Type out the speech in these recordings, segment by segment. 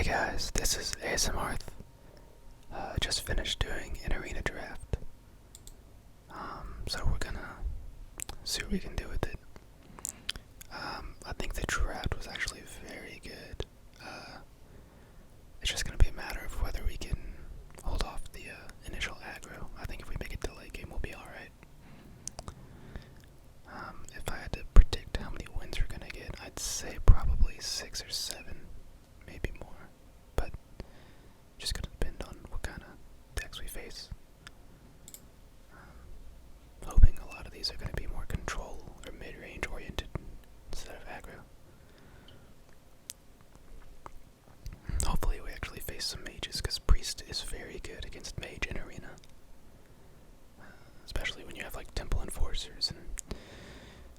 Hey guys, this is ASMR. Just finished doing an arena draft. So we're gonna see what we can do with it. I think the draft was actually very good. It's just gonna be a matter of whether we can hold off the initial aggro. I think if we make it to late game, we'll be alright. If I had to predict how many wins we're gonna get, I'd say probably 6 or 7, maybe more. But just gonna depend on what kind of decks we face. Hoping a lot of these are gonna be more control or mid-range oriented instead of aggro. Hopefully we actually face some mages, because Priest is very good against mage in arena. Especially when you have like Temple Enforcers and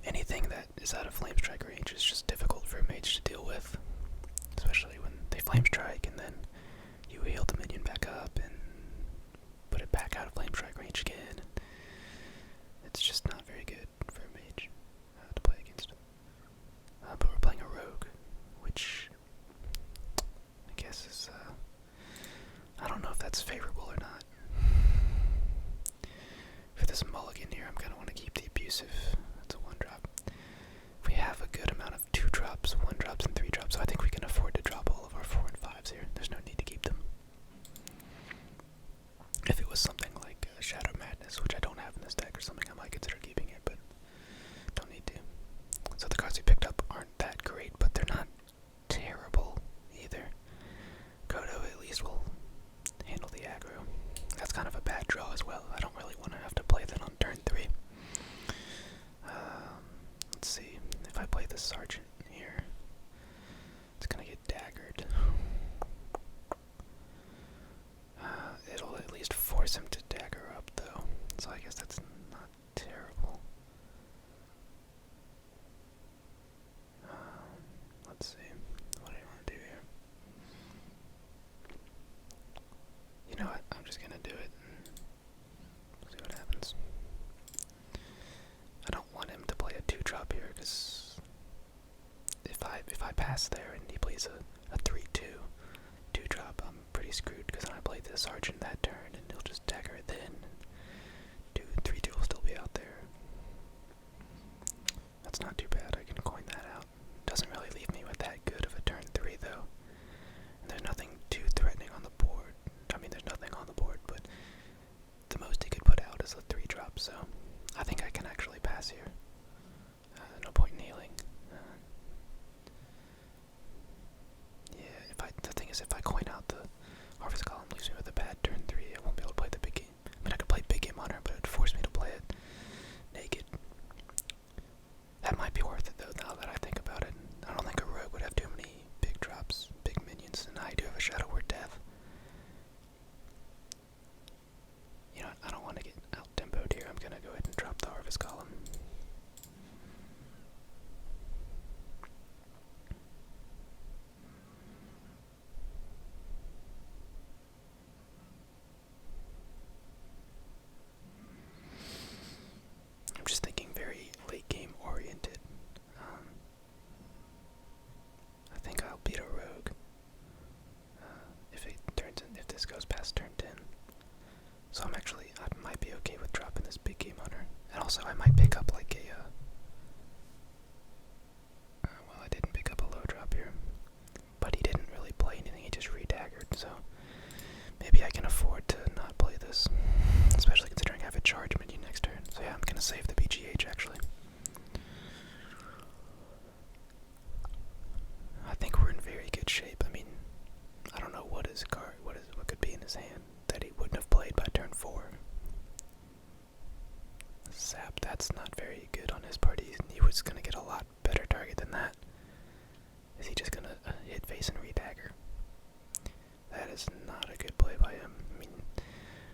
anything that is out of Flame Strike range is just difficult for a mage to deal with. Especially when they Flame Strike and then you heal the minion back up and put it back out of Flame Strike range again. It's just not very good for a mage to play against. But we're playing a rogue, which I guess is, I don't know if that's favorable or not. For this mulligan here, I'm gonna want to keep the abusive. That's a 1-drop. We have a good amount of 2-drops, 1-drops, and 3-drops, so I think we can afford to drop all of our 4 and 5s here. There's no need to keep them. If it was something like Shadow Madness, which I don't have in this deck, or something, I might consider keeping it, but don't need to. So the cards we picked up aren't that great, but they're not terrible either. Kodo at least will handle the aggro. That's kind of a bad draw as well. I don't really want to have to play that on turn 3. Let's see. If I play the Sergeant here, it's gonna get daggered. It'll at least force him to dagger up, though. So I guess that's not terrible. Let's see. What do I want to do here? You know what? I'm just gonna do it. See what happens. I don't want him to play a 2-drop here, because if I pass there and he plays a 3-2 2-drop, I'm pretty screwed, because then I play the Sergeant that turn and he'll just dagger it then. 3-2 will still be out there. That's not too bad. I can coin that out. Doesn't really leave me with that good of a turn 3 though. And there's nothing too threatening on the board. I mean, there's nothing on the board, but the most he could put out is a 3-drop, so I think I can actually pass here. No point in healing. Yeah, the thing is, if I coin out the Harvest Column, leaves me with a bad turn 3. I won't be able to play the big game. I mean, I could play big game on her, but it would force me to play it naked. That might be worth it though, now that I think about it. I don't think a rogue would have too many big drops, big minions, and I do have a Shadow Word Death. You know what, I don't want to get out-tempoed here. I'm gonna go ahead and drop the Harvest Column. I'm just thinking very late game oriented. I think I'll beat a rogue if this goes past turn 10. So I might be okay with dropping this big game on her. And also I might pick up like well, I didn't pick up a low drop here. But he didn't really play anything, he just re-daggered, so maybe I can afford to not play this. Especially considering I have a charge minion next turn. So yeah, I'm gonna save the BGH actually. I think we're in very good shape. I mean, I don't know what what could be in his hand that he wouldn't have played by turn 4. Sap, that's not very good on his part. He was gonna get a lot better target than that. Is he just gonna hit face and re-dagger? That is not a good play by him. I mean,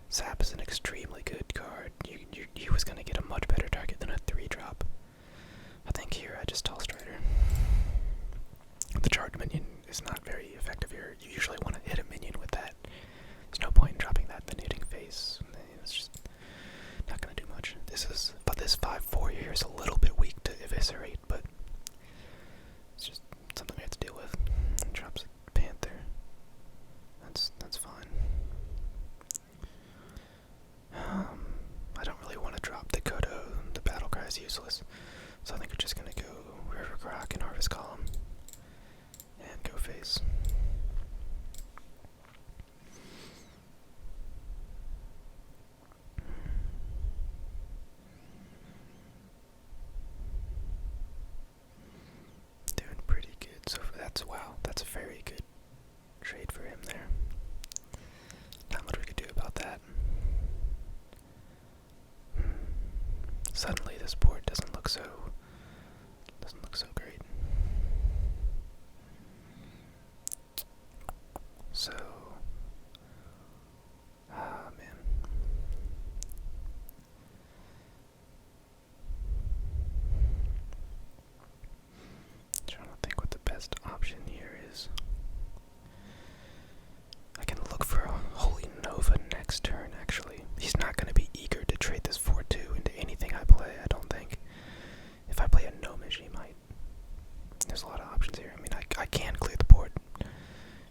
Sap is an extremely good card. He was gonna get a much better target than a 3-drop. I think here I just Tall Strider. The charge minion is not very face. Doing pretty good. So wow, that's a very good trade for him there. Not much we could do about that. Suddenly this board doesn't look so great. So man. Trying to think what the best option here is. I can look for a Holy Nova next turn, actually. He's not going to be eager to trade this 4-2 into anything I play, I don't think. If I play a Gnomish, he might. There's a lot of options here. I mean, I can clear the board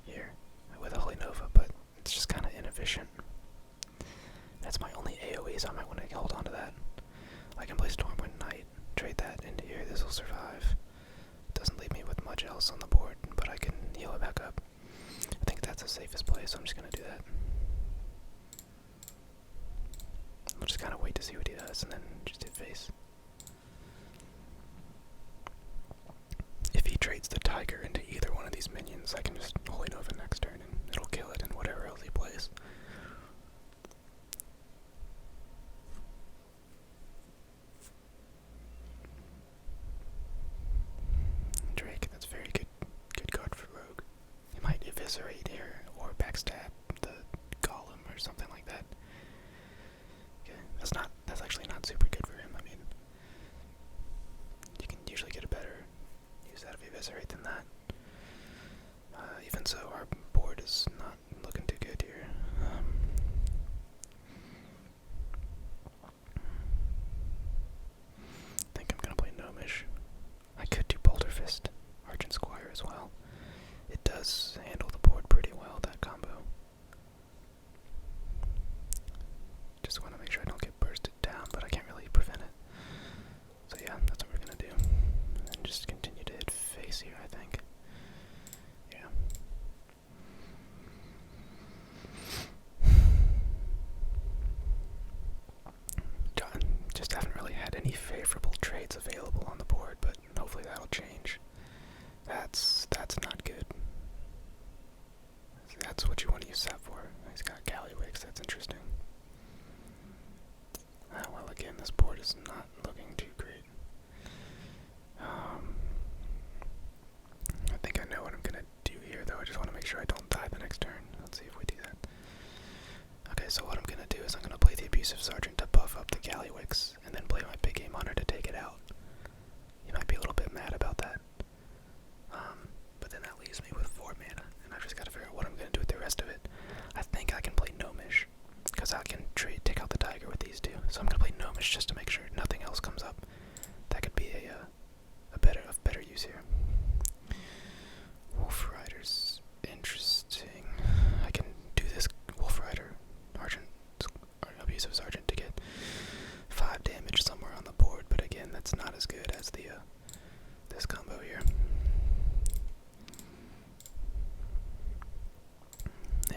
here with a Holy Nova, but it's just kind of inefficient. That's my only AoE, so I might want to hold on to that. I can play Stormwind Knight, trade that into here. This will survive. Doesn't leave me with much else on the board, but I can heal it back up. I think that's the safest play, so I'm just going to do that. We'll just kind of wait to see what he does, and then just hit face. If he trades the Tiger into either one of these minions, I can just Holy Nova next turn, and it'll kill it and whatever else he plays. Drake, that's very good card for Rogue. He might eviscerate here, or backstab the Golem or something like that. Okay, that's actually not super good for him. I mean, you can usually get a better use out of eviscerate than that. Even so, our board is not looking too good here. I think I'm gonna play Gnomish. I could do Boulder Fist, Argent Squire as well. It does handle the board pretty well, that combo. Just want to make sure I don't get bursted down, but I can't really prevent it. So yeah, that's what we're gonna do. And just continue to hit face here, I think. Yeah. Just haven't really had any favorable trades available on the board, but hopefully that'll change. That's not good. That's what you want to use that for. He's got Gallywix, that's interesting. Well, again, this board is not looking too great. I think I know what I'm gonna do here, though. I just want to make sure I don't die the next turn. Let's see if we do that. Okay, so what I'm gonna do is I'm gonna play the Abusive Sergeant to buff up the Gallywix, and then play my big game hunter to take it out. You might be a little bit mad about that. But then that leaves me with 4 mana, and I've just got to figure out what I'm going to do with the rest of it. I think I can play Gnomish, because I can take out the Tiger with these two. So I'm going to play Gnomish just to make sure nothing else comes up. That could be a better use here. Wolf Rider's interesting. I can do this Wolf Rider, Abusive Sergeant to get 5 damage somewhere on the board, but again, that's not as good as the this combo here.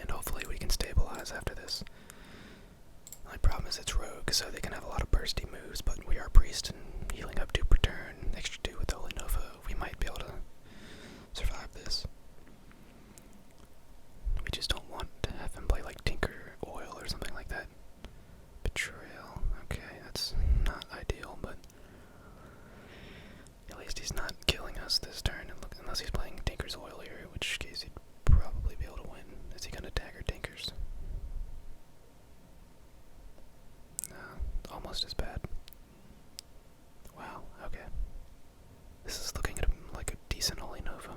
And hopefully we can stabilize after this. My problem is it's Rogue, so they can have a lot of bursty moves, but we are Priest and healing up 2 per turn, extra 2 with the Holy Nova. We might be able to survive this. We just don't want to have him play like Tinker Oil or something like that. Betrayal. Okay, that's not ideal, but at least he's not killing us this turn, unless he's playing Tinker's Oil here, in which case he'd probably be able to win. Is he gonna dagger Tinkers? No, almost as bad. Wow, okay. This is looking at him like a decent Holy Nova.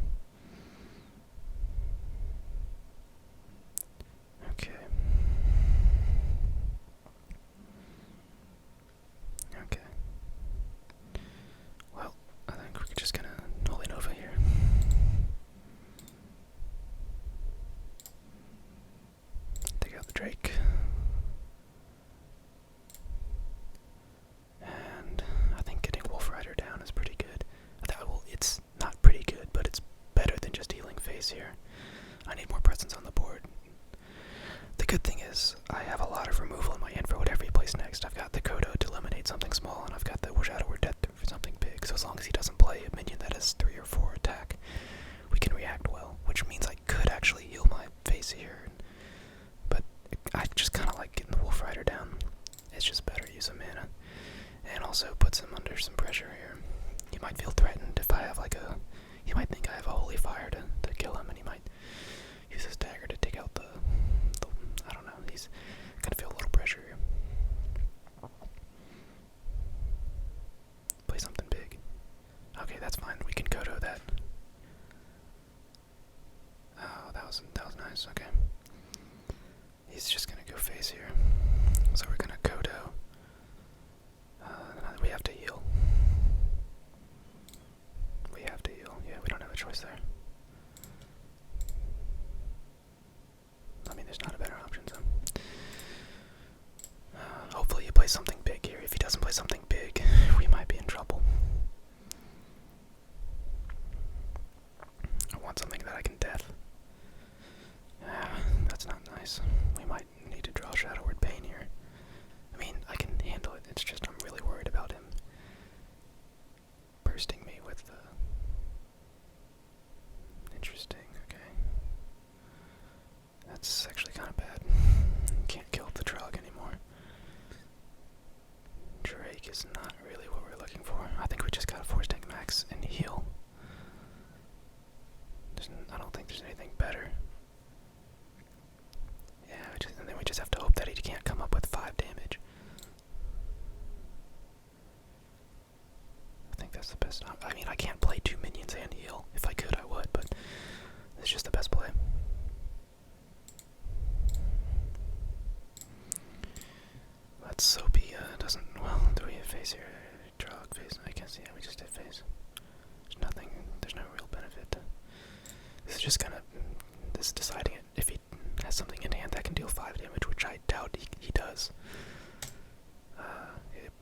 Okay. Okay. Well, I think we're just gonna Holy Nova here. Take out the Drake. And I think getting Wolf Rider down is pretty good. Well, it's not pretty good, but it's better than just healing face here. I need more presence on the board. The good thing is, I have a lot of removal in my hand for whatever he plays next. I've got the Kodo to eliminate something small, and I've got the Shadow or Death for something big. So as long as he doesn't play a minion that has 3 or 4 attack, we can react well. Which means I could actually heal my face here. But I just kind of like getting the Wolf Rider down. It's just better use of mana. And also puts him under some pressure here. He might feel threatened if I have like a... He might think I have a Holy Fire to kill him, and he might use his dagger to take out the I don't know, he's gonna feel a little pressure here. Play something big. Okay, that's fine. We can Kodo that. Oh, that was nice. Okay. He's just gonna go face here. So we're gonna Kodo. We have to heal. We have to heal. Yeah, we don't have a choice there. I mean, there's not a better option, so. Hopefully he plays something big here. If he doesn't play something big, we might be in trouble. I want something that I can death. That's not nice. We might need to draw Shadow Word Pain here. I mean, I can handle it. It's just I'm really worried about him bursting me with the... Interesting, okay. That's actually kind of bad. Can't kill the Trog anymore. Drake is not really what we're looking for. I think we just gotta force tank max and heal. I don't think there's anything better. Yeah, and then we just have to hope that he can't come up with 5 damage. I think that's the best. I mean, I can't play 2 minions and heal. If I could, I would, but it's just the best play. Let's hope he doesn't. Well, do we have face here? Drog face? I guess, yeah, we just did face. There's nothing. There's no real benefit. This is just kind of. This is deciding it. If he has something in hand that can deal 5 damage, which I doubt he does. I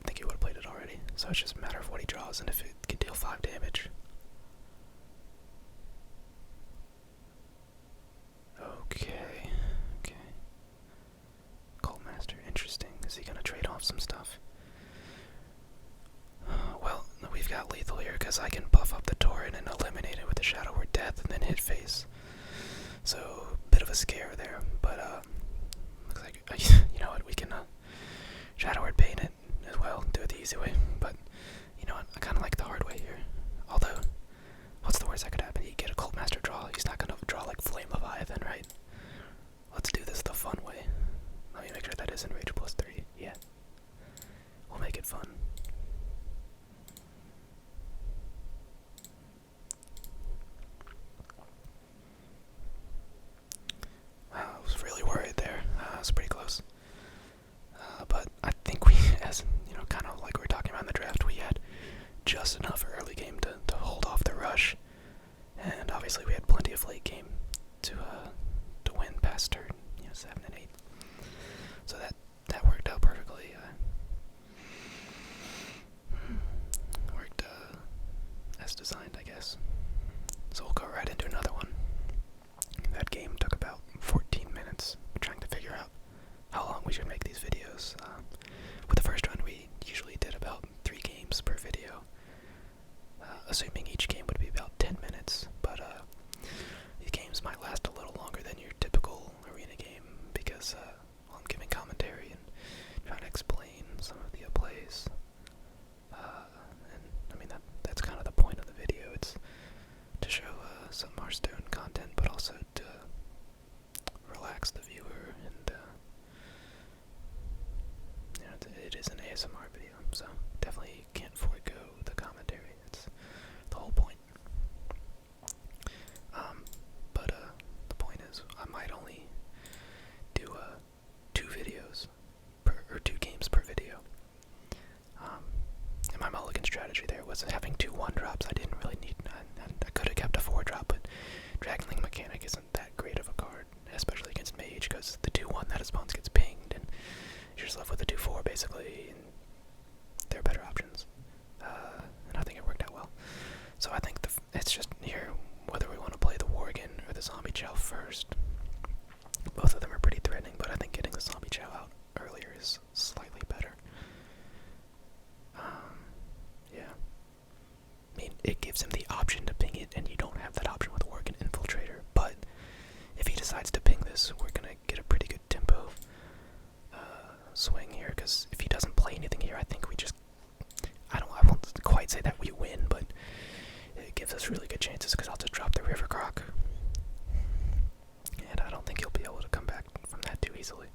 think he would have played it already. So it's just a matter of what he draws and if it can deal 5 damage. Okay. Cult Master, interesting. Is he gonna trade off some stuff? Well, we've got lethal here because I can buff up the torrent and eliminate it with the Shadow Word Death and then hit face. So, bit of a scare there, but looks like, you know what, we can Shadow Word Pain it as well, do it the easy way, but you know what, I kind of like the hard way here. Although, what's the worst that could happen? He get a Cult Master draw. He's not gonna draw like Flame Leviathan, right? Let's do this the fun way. Let me make sure that is Enrage +3. Yeah. We'll make it fun. I was really worried there. It was pretty close. But I think we, as you know, kind of like we were talking about in the draft, we had just enough early game to hold off the rush. And obviously we had plenty of late game to win past turn, 7 and 8. So that worked out perfectly. Worked as designed, I guess. So we'll go right into another one. That game took about 14 minutes trying to figure out how long we should make these videos. With the first run, we usually did about 3 games per video, assuming each game would be about 10 minutes, but these games might last a little longer than your typical arena game because I'm giving commentary and trying to explain some of the plays. And I mean that's kind of the point of the video. It's to show some Hearthstone content, but also to relax the viewer, and it is an ASMR video, so definitely can't forego the commentary. It's the whole point. But the point is, I might only do 2 videos or 2 games per video. And my mulligan strategy there was having 2 1-drops. I didn't really need. I could have kept a 4-drop, but Dragonling Mechanic isn't that great of a card, especially against Mage, because the 2-1 that his opponent gets pinged, and you're just left with the 2-4 basically, and there are better options. And I think it worked out well. So I think it's just here whether we want to play the Worgen or the Zombie Zombie Chow first. Both of them are pretty threatening, but I think getting the Zombie Chow out earlier is slightly better. Yeah. I mean, it gives him the option to ping it, and you don't have that option with Worgen Infiltrator, but if he decides to ping this, we're gonna get a pretty good tempo swing here, because if he doesn't play anything here, I think we just, I won't quite say that we win, but it gives us really good chances, because I'll just drop the River Croc, and I don't think he'll be able to come back from that too easily.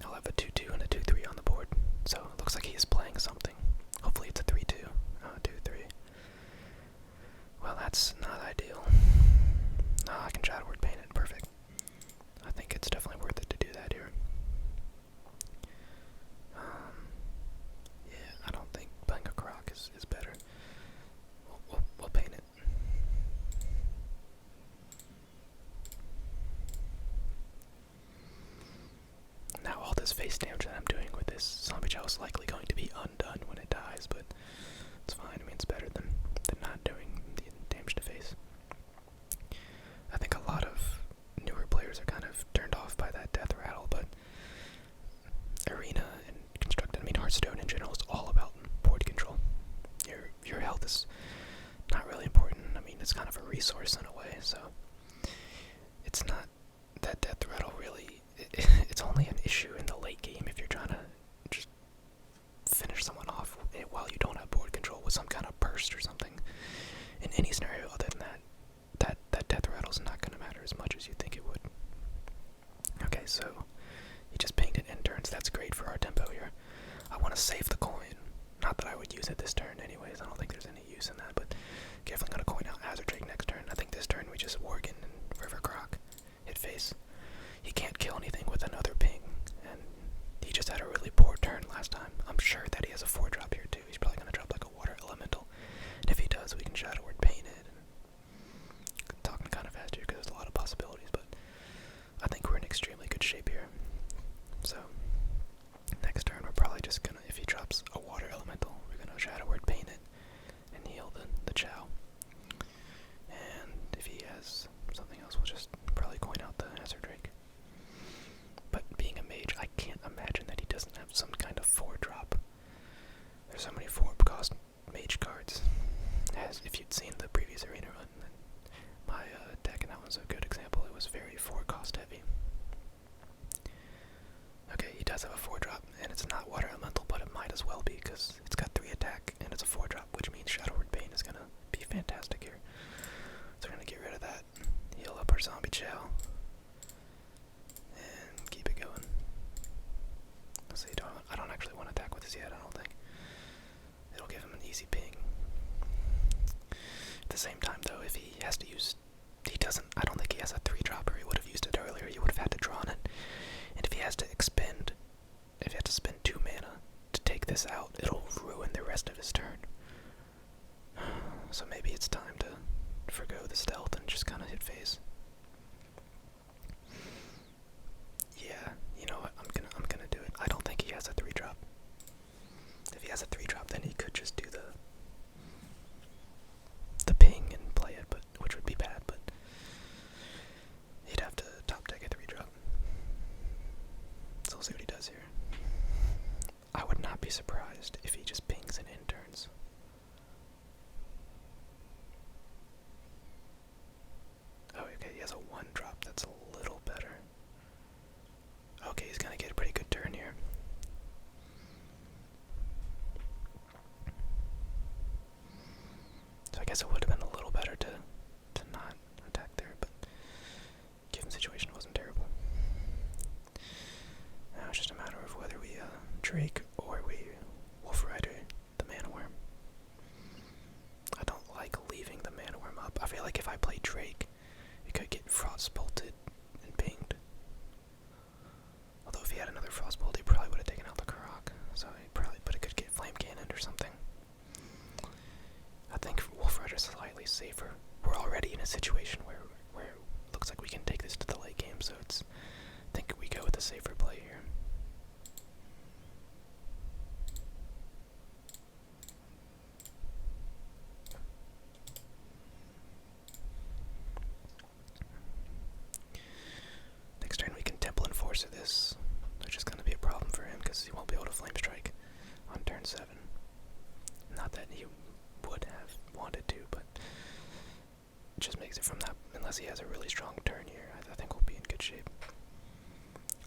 I'll have a 2-2 and a 2-3 on the board, so it looks like he is playing something. Hopefully it's a 3-2, 2-3. Well, that's not ideal. I can Shadow Word Paint it, perfect. I think it's definitely worth it to do that here. Yeah, I don't think playing a Croc is better. We'll paint it. Now all this face damage that I'm doing with this Zombie Chow is likely going to be undone when it dies, but it's fine. I mean, it's better than not doing the damage to face. I think a lot of newer players are kind of turned off by that death rattle, but Arena and Constructed, I mean Hearthstone in general, is all about board control. Your health is not really important. I mean, it's kind of a resource in a way, so it's not that death rattle really. It's only an issue in the late game if you're trying to just finish someone off while you don't have board control with some kind of burst or something. In any scenario other than that death rattle's not going to matter as much as you think it would. Okay, so he just pinged it in turns. That's great for our tempo here. I want to save the coin. Not that I would use it this turn anyways. I don't think there's any use in that, but definitely going to coin out Azure Drake next turn. I think this turn we just Worgen and River Croc. Hit face. He can't kill anything with another ping, and he just had a really poor turn last time. I'm sure that he has a 4-drop here too. He's probably going to drop like a Water Elemental, and if he does, we can Shadow Word Paint it. And talking kind of fast here because there's a lot of possibilities, but I think we're in extremely good shape here. So next turn we're probably just gonna, if he drops a Water Elemental, we're gonna Shadow Word Paint it and heal the Chow. And if he has something else, we'll just probably coin out the Azure Drake. But being a mage, I can't imagine that he doesn't have some kind of 4-drop. There's so many 4-cost mage cards. As if you'd seen the previous arena run, then my deck, and that was a good example. It was very 4-cost heavy. Okay, he does have a 4-drop, and it's not Water Elemental, but it might as well be, because it's got 3 attack, and it's a 4-drop, which means Shadow Word Paint is going to be fantastic here. So we're going to get rid of that, heal up our Zombie Chow, and keep it going. Let's see, I don't actually want to attack with this yet, I don't think. It'll give him an easy ping. At the same time, though, if he has to use, I don't think he has a 3-drop, or he would have used it earlier. He would have had to draw on it. And if he has to spend 2 mana to take this out, it'll ruin the rest of his turn. So maybe it's time to forgo the stealth and just kind of hit face. Yeah, you know what? I'm gonna do it. I don't think he has a 3-drop. If he has a 3-drop, then he could just do the ping and play it, but which would be bad. But he'd have to top deck a 3-drop. So we'll see what he does here. I would not be surprised if he just pings and in turns. Oh, okay, he has a 1-drop. That's a little better. Okay, he's gonna get a pretty good turn here. So I guess it would have been a little better to not attack there, but given the situation, it wasn't terrible. Now it's just a matter of whether we Drake or we Wolf Rider Enforcer this, which is going to be a problem for him because he won't be able to Flame Strike on turn 7. Not that he would have wanted to, but it just makes it from that, unless he has a really strong turn here, I think we'll be in good shape.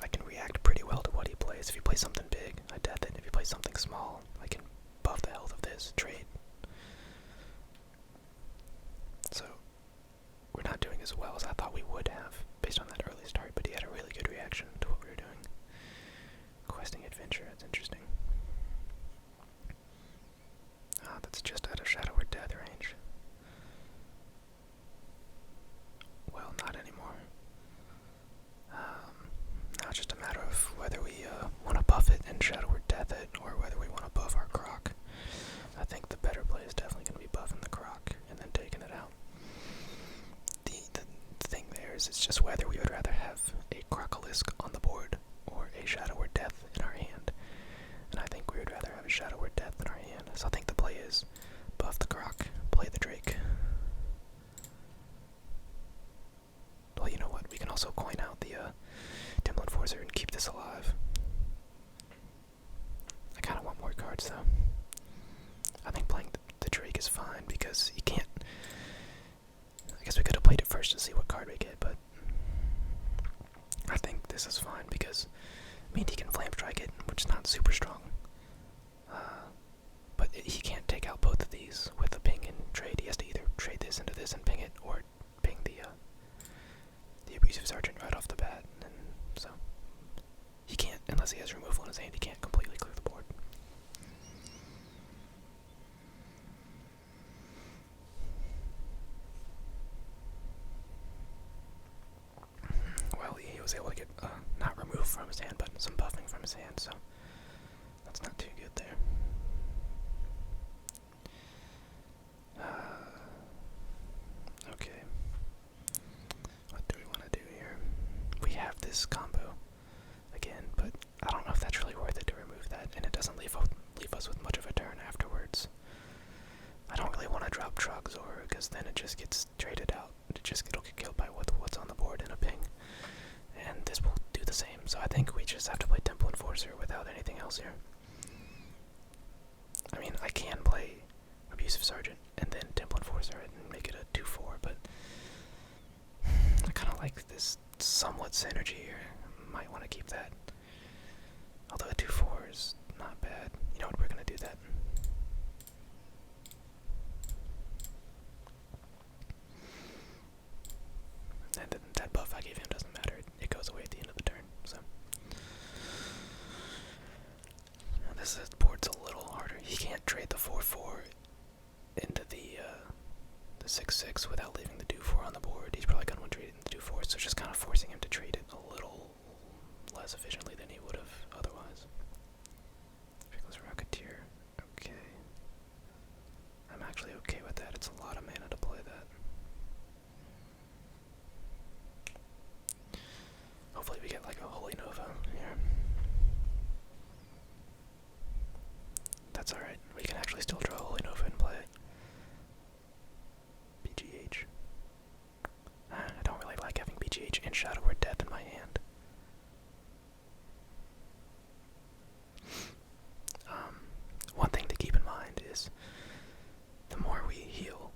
I can react pretty well to what he plays. If he plays something big, I death it. If he plays something small, I can buff the health of this, trade. So, we're not doing as well as I thought we would have, based on that early start, but he had a really good reaction to what we were doing. Questing Adventure, that's interesting. Ah, that's just out of Shadow or Death range. Well, not anymore. Now it's just a matter of whether we want to buff it and Shadow or Death it, or whether we want to buff our Croc. I think the better play is definitely going to be buffing the Croc and then taking it out. The thing there is, it's just whether we would rather have a Crocolisk on the board or a Shadow or Death in our hand. And I think we would rather have a Shadow or Death in our hand. So I think the play is buff the Croc, play the Drake. Well, you know what? We can also coin out the Temple Enforcer and keep this alive. I kind of want more cards though. I think playing the Drake is fine because he can't. I guess we could have played it first to see what card we get, but I think this is fine because it means he can Flame Strike it, which is not super strong. But he can't take out both of these with a ping and trade. He has to either trade this into this and ping it, or ping the Abusive Sergeant right off the bat. And so he can't, unless he has removal in his hand, he can't completely clear the board. Well, he was able to get not removed from his hand, but some buffing from his hand, so that's not too good there. Okay. What do we want to do here? We have this combo again, but I don't know if that's really worth it to remove that, and it doesn't leave us with much of a turn afterwards. I don't really want to drop Trogzor, because then it just gets traded out. It'll get killed by what's on the board in a ping. And this will do the same, so I think we just have to play Temple Enforcer without anything else here. I mean, I can play Abusive Sergeant and then Temple Enforcer and make it a 2-4, but I kind of like this somewhat synergy here. Might want to keep that. Although a 2-4 is not bad. You know what, we're going to do that. And then that buff I gave him doesn't matter. It goes away at the end of the turn. So now this board's a little harder. He can't trade the 4-4 into the 6-6 without leaving the 2-4 on the board. He's probably gonna want to trade it into the 2-4, so it's just kind of forcing him to trade it a little less efficiently than he would have otherwise. Here goes Rocketeer. Okay. I'm actually okay with that. It's a lot of mana to play that. Hopefully we get like a Holy Nova here. That's alright. We can actually still draw a Holy Nova and play it. BGH. I don't really like having BGH and Shadow or Death in my hand. One thing to keep in mind is the more we heal,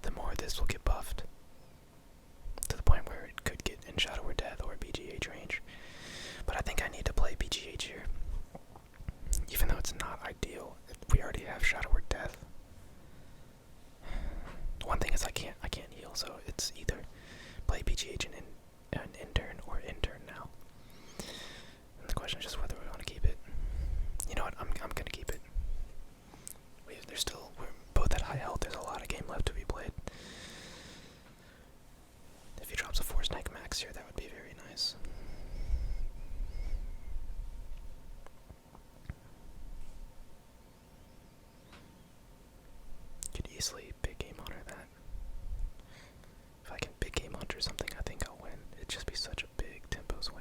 the more this will get buffed. To the point where it could get in Shadow or Death or BGH range. But I think I need to play BGH here. Even though it's not ideal, we already have Shadow or Death. One thing is I can't heal, so it's either play BGH and intern or intern now. And the question is just whether we want to keep it. You know what? I'm gonna keep it. We're both at high health. There's a lot of game left to be played. If he drops a Force Knight max here, that would be very nice. Could easily big game honor that. If I can big game hunter something, I think I'll win. It'd just be such a big tempo swing.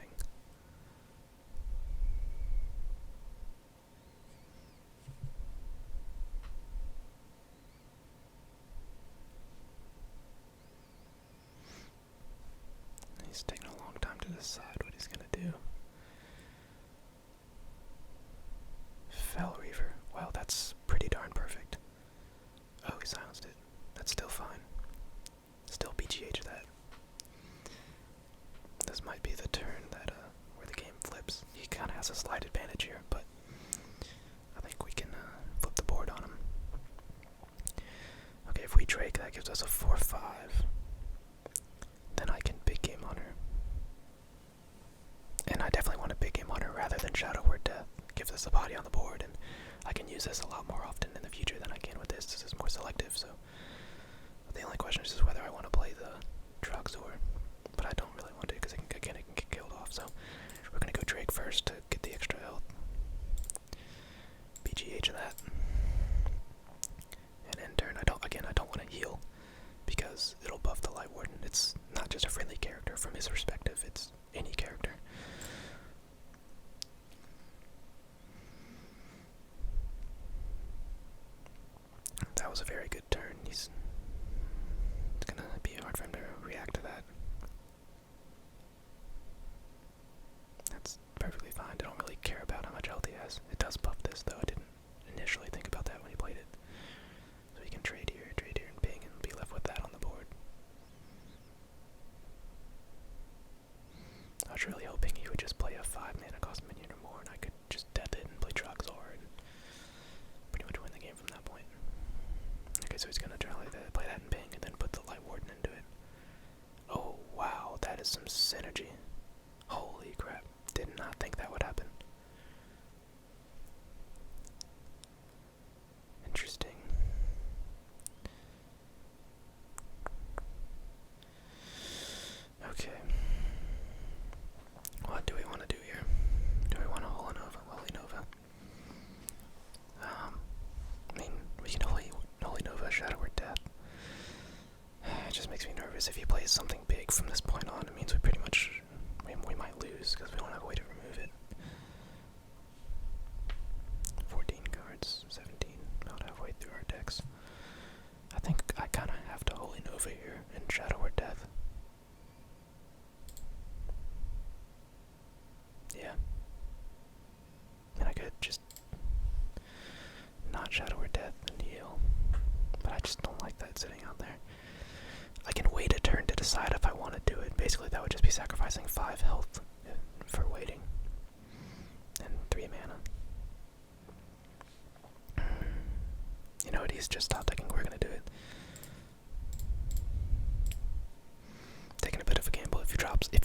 He's taking a long time to decide what he's gonna do. use this a lot more often in the future than I can with this. This is more selective, so the only question is whether I want to play the Truxor, but I don't really want to because again it can get killed off. So we're gonna go Drake first to get the extra health. BGH of that, and in turn I don't want to heal because it'll buff the Light Warden. It's not just a friendly character from his perspective; it's any character. That was a very good turn. It's gonna be hard for him to react to that. That's perfectly fine. I don't really care about how much health he has. It does buff this, though. I didn't initially think about that when he played it. So he can trade here, and ping, and be left with that on the board. I was really hoping he would just play a 5 mana cost minion or more, and I could just death it and play Truxor and pretty much win the game from that point. Okay, so he's gonna try to play that in ping and then put the Light Warden into it. Oh wow, that is some synergy. Holy crap, did not think that would happen. Interesting. Okay. What do we want to do here? Do we want to Holy Nova? I mean, we can Holy Nova Shadow or Death. It just makes me nervous. If he plays something big from this point on, it means we might lose because we don't have a way to remove it. 14 cards, 17, about halfway through our decks. I think I kind of have to Holy Nova here and Shadow or Death. Yeah. And I could just not Shadow or Death and heal, but I just don't like that sitting out there. I can wait a turn to decide if I want to do it. Basically, that would just be sacrificing 5 health for waiting and 3 mana. You know what? He's just top decking. We're gonna do it. Taking a bit of a gamble. If he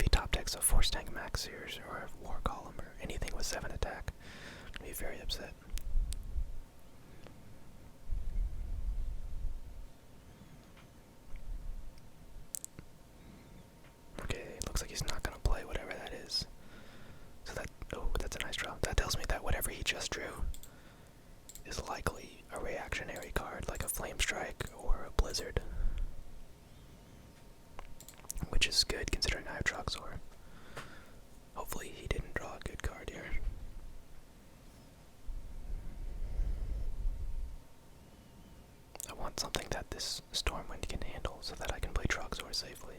top decks a Force Tank Maxiers or a War Column or anything with 7 attack, I'd be very upset. Okay, looks like he's not gonna play whatever that is. So that's a nice draw. That tells me that whatever he just drew is likely a reactionary card, like a Flame Strike or a Blizzard. Which is good considering I have Truxor. Hopefully he didn't draw a good card here. I want something that this Stormwind can handle so that I can play Truxor safely.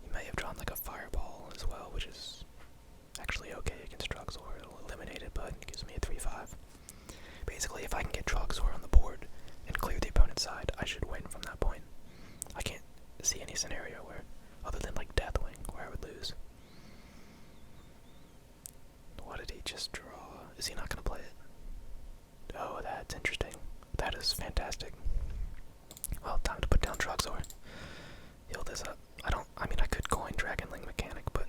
He may have drawn like a Fireball as well, which is actually okay against Truxor. It'll eliminate it, but it gives me a 3/5. Basically, if I can get Truxor on the board and clear the opponent's side, I should win from that point. I can't see any scenario where, other than like Deathwing, where I would lose. What did he just draw? Is he not gonna play it? Oh, that's interesting. That is fantastic. Well, time to put down Truxor. Heal this up. I mean, I could coin Dragonling Mechanic, but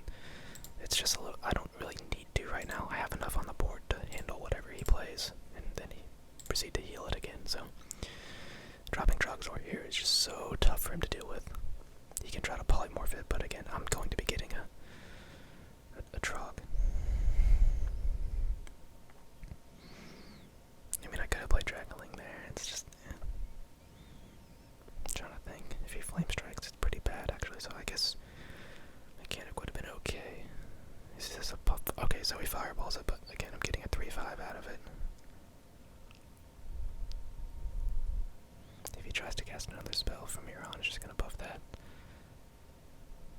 it's just a little, I don't really need to right now. I have enough on the board to handle whatever he plays, and then he proceed to heal it again, so dropping Truxor here is just so tough for him to deal with. He can try to polymorph it, but again, I'm going to be getting a Trog. I mean, I could have played Dragonling there. It's just, I'm trying to think. If he Flame Strikes, it's pretty bad, actually, so I guess Mechanic would have been okay. Is this a puff? Okay, so he Fireballs it, but again, I'm getting a 3/5 out of it. If he tries to cast another spell from here on, it's just going to buff that.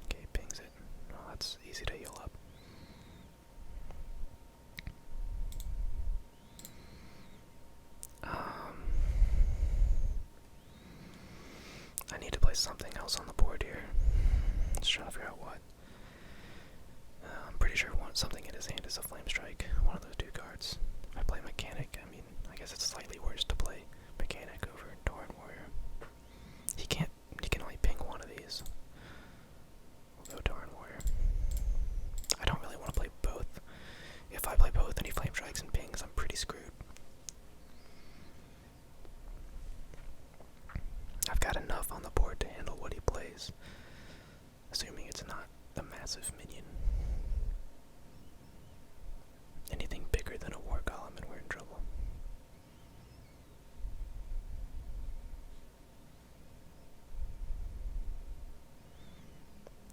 Okay, pings it. Well, that's easy to heal up. I need to play something else on the board here. Just trying to figure out what. I'm pretty sure something in his hand is a Flame Strike. One of those 2 cards. If I play Mechanic, I mean, I guess it's slightly worse to play Mechanic over Tauren Warrior. He can only ping one of these. We'll go Tauren Warrior. I don't really want to play both. If I play both and he Flame Strikes and pings, I'm pretty screwed. massive minion. Anything bigger than a war golem and we're in trouble.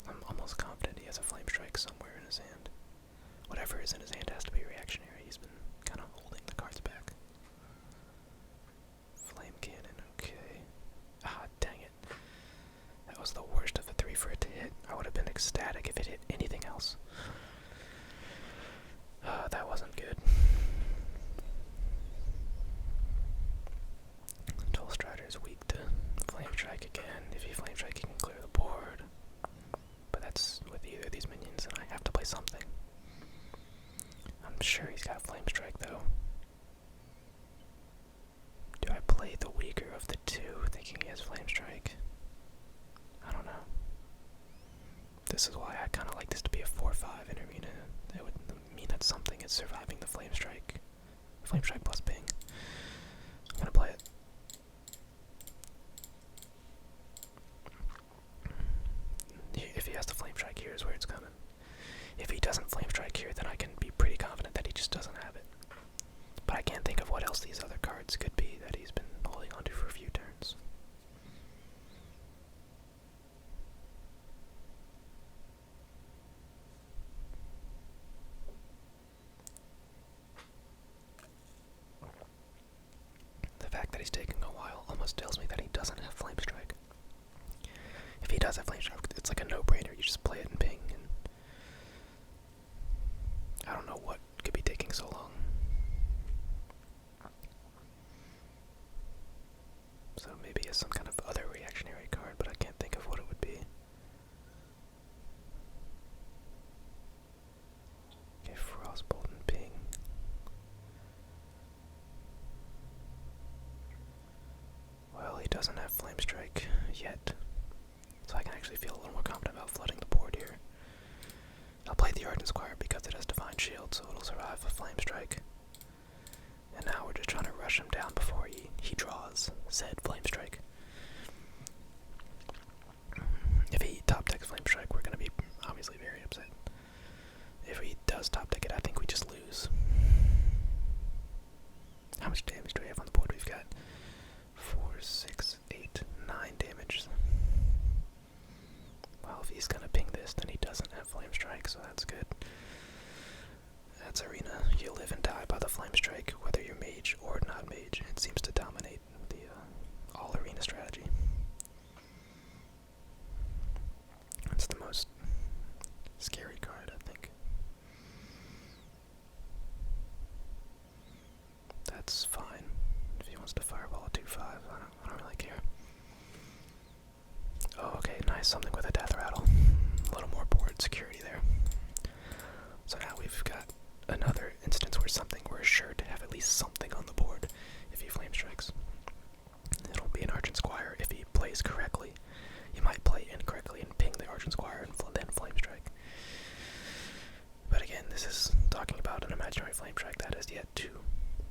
I'm almost confident he has a flame strike somewhere in his hand. Whatever is in his hand has to be reactionary. He's been kind of holding the cards back. Flame cannon, okay. Ah, dang it. That was the worst of the three for it to hit. I would have been ecstatic if it hit anything else. That wasn't good. Toll Strider is weak to Flame Strike again. If he Flame Strike, he can clear the board. But that's with either of these minions, and I have to play something. I'm sure he's got Flame Strike, though. Do I play the weaker of the two, thinking he has Flame Strike? I don't know. This is why I kind of like this to be a 4-5 in Arena. That would mean that something is surviving the Flame Strike. Flame Strike plus ping. I'm gonna play it. If he has the Flame Strike, here's where it's coming. If he doesn't Flame Strike here, then I can be pretty confident that he just doesn't have it. But I can't think of what else these other cards could be that he's been holding onto for a few turns. The fact that he's taking a while almost tells me that he doesn't have Flame Strike. If he does have Flame Strike, it's like a no-brainer. You just play it and ping. And I don't know what could be taking so long. So maybe it's some kind of other reactionary card, but I can't think of what it would be. Okay, Frostbolt and ping. Well, he doesn't have Flame Strike yet, so I can actually feel a little more confident about flooding the board here. I'll play the Argent Squire because it has Divine Shield, so it'll survive a Flame Strike. And now we're just trying to rush him down before he draws said Flame Strike. If he top decks Flame Strike, we're going to be obviously very upset. If he does top deck it, I think we just lose. How much damage do we have on the board? We've got 4, 6, 8, 9 damage. Well, if he's going to ping this, then he doesn't have Flame Strike, so that's good. That's Arena. You live and die by the Flame Strike, whether you're mage or not mage. It seems to dominate the all Arena strategy. It's the most scary card, I think. That's fine. If he wants to fireball a 2-5, I don't really care. Oh, okay, nice. Something with a death rattle. A little more board security there. So now we've got another instance where we're sure to have at least something on the board if he Flame Strikes. It'll be an Argent Squire if he plays correctly. He might play incorrectly and ping the Argent Squire and then Flame Strike. But again, this is talking about an imaginary Flame Strike that has yet to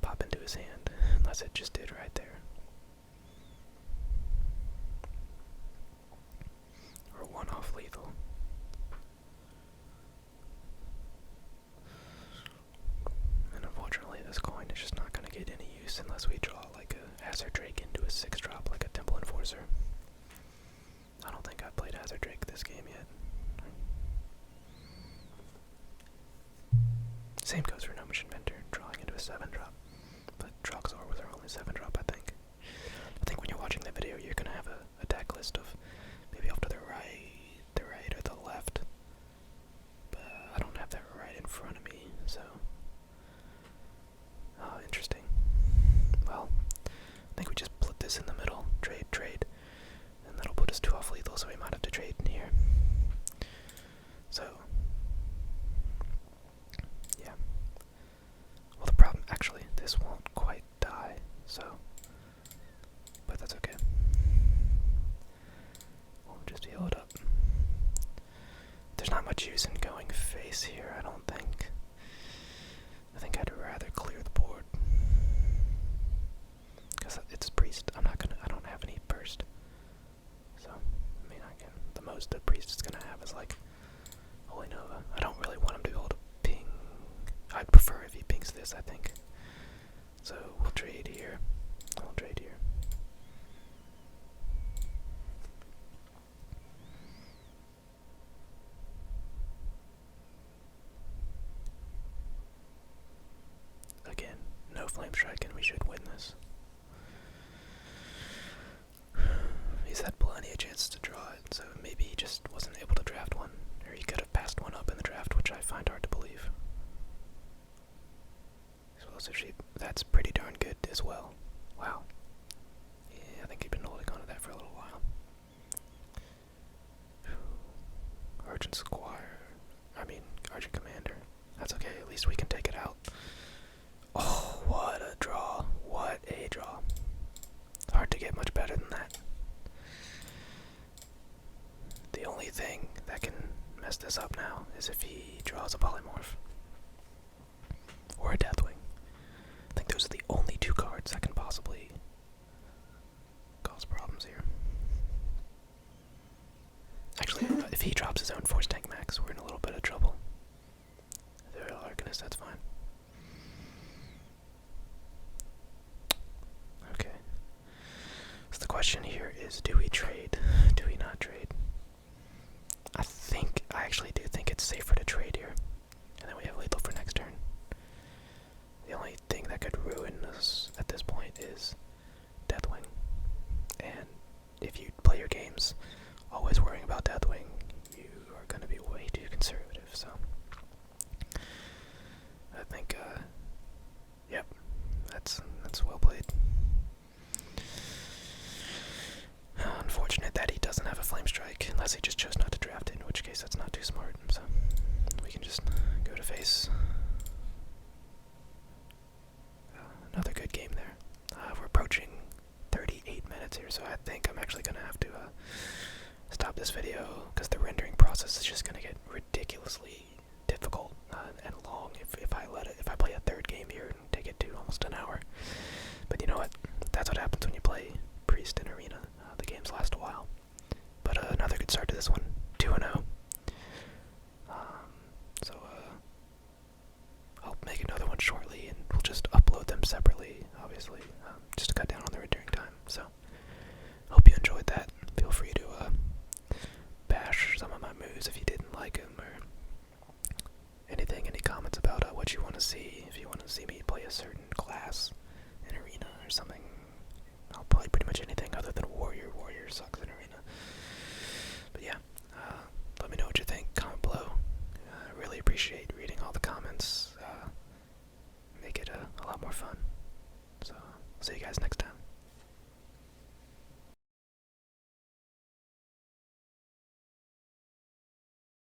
pop into his hand, unless it just did right there. Or one off lethal. And unfortunately this coin is just not going to get any use unless we draw like a Hazard Drake into a 6-drop like a Temple Enforcer. I don't think I've played Hazard Drake this game yet. Same goes for Gnomish Inventor, drawing into a 7-drop. But Troxor was our only 7-drop, I think. I think when you're watching the video, you're going to have a deck list of maybe off to the right or the left. But I don't have that right in front of me, so... Oh, interesting. Well, I think we just put this in the middle. Trade. And that'll put us 2 off lethal, so we might have to trade in here. So... yeah. Well, the problem, actually, this won't quite die, so... but that's okay. We'll just heal it up. There's not much use in going face here, I don't think. I think I'd rather clear the board. Because it's priest. I don't have any burst. So, I mean, the most a priest is gonna have is like Holy Flame Strike, and we should win this. He's had plenty of chances to draw it, so maybe he just wasn't able to draft one, or he could have passed one up in the draft, which I find hard to believe. Explosive Sheep, that's pretty darn good as well. Wow. Yeah, I think he'd been holding on to that for a little while. Argent Squire. Argent Commander. That's okay, at least we can take it out. Oh, what a draw. What a draw. Hard to get much better than that. The only thing that can mess this up now is if he draws a Polymorph. Or a Deathwing. I think those are the only two cards that can possibly cause problems here. Actually, if he drops his own Force Tank Max, we're in a little bit of trouble. The Royal Arcanist, that's fine. Okay. So the question here is, do we trade? Do we not trade? I actually do think it's safer to trade here. And then we have lethal for next turn. The only thing that could ruin us at this point is Deathwing. And if you play your games always worrying about Deathwing, you are going to be way too conservative, so I think, yep, that's well played. Unfortunate that he doesn't have a Flame Strike, unless he just chose not to draft it, in which case that's not too smart, so we can just go to face. Another good game there. We're approaching 38 minutes here, so I think I'm actually going to have to stop this video, because the rendering process is just going to get ridiculously difficult and long if I play a third game here and take it to almost an hour. But you know what? That's what happens when you play Priest in Arena. The games last a while. But another good start to this one. 2-0. So I'll make another one shortly, and we'll just upload them separately, obviously, just to cut down on the rendering time. So, hope you enjoyed that. Feel free to bash some of my moves if you didn't like them, or anything, any comments about what you want to see. If you want to see me play a certain class in Arena or something, I'll play pretty much anything other than Warrior. Warrior sucks in Arena. But yeah, let me know what you think. Comment below. I really appreciate reading all the comments. Make it a lot more fun. So, I'll see you guys next time.